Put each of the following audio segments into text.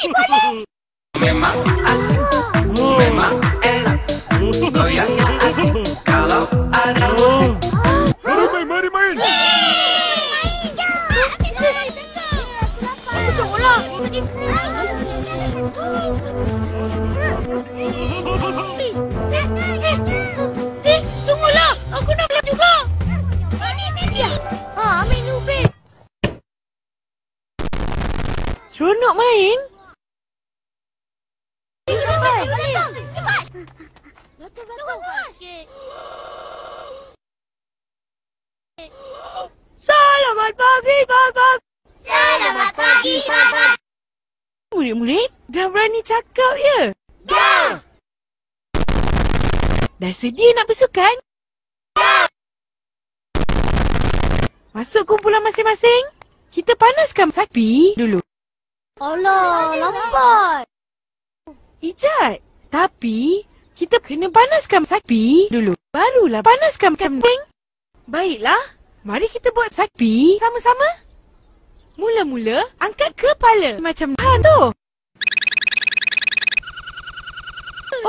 Memang asik, memang enak, goyangnya asik kalau ada musik. Mari main. Aku tolonglah. Tunggulah. Aku nak main juga. Ya. Ambil ni, Ubin. Seronok main. Selamat pagi, Babak. Selamat pagi, Babak. Murid-murid, dah berani cakap ya? Dah. Dah sedia nak bersukan? Dah. Masuk kumpulan masing-masing. Kita panaskan sapi dulu. Alah, lambat. Ijat. Tapi, kita kena panaskan sapi dulu. Barulah panaskan kambing. Baiklah, mari kita buat sapi sama-sama. Mula-mula, angkat kepala macam tu.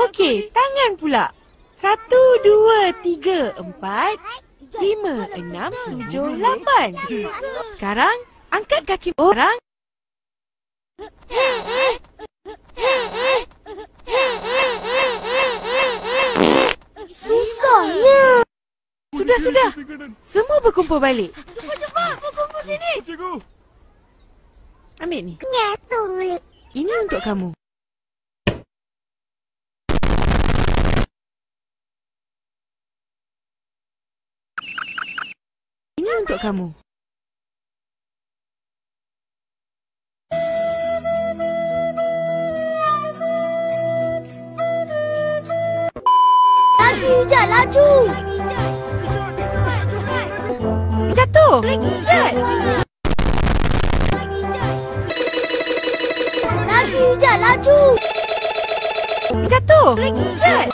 Okey, tangan pula. 1, 2, 3, 4, 5, 6, 7, 8. Sekarang, angkat kaki orang. Susahnya. Sudah. Semua berkumpul balik. Cepat, berkumpul sini. Cikgu. Ambil ni. Ngetung. Ini untuk kamu. Ini untuk kamu. Laju, Ijat, laju. Jatuh. Lagi Ijat. Laju, Ijat, laju. Jatuh. Lagi Ijat.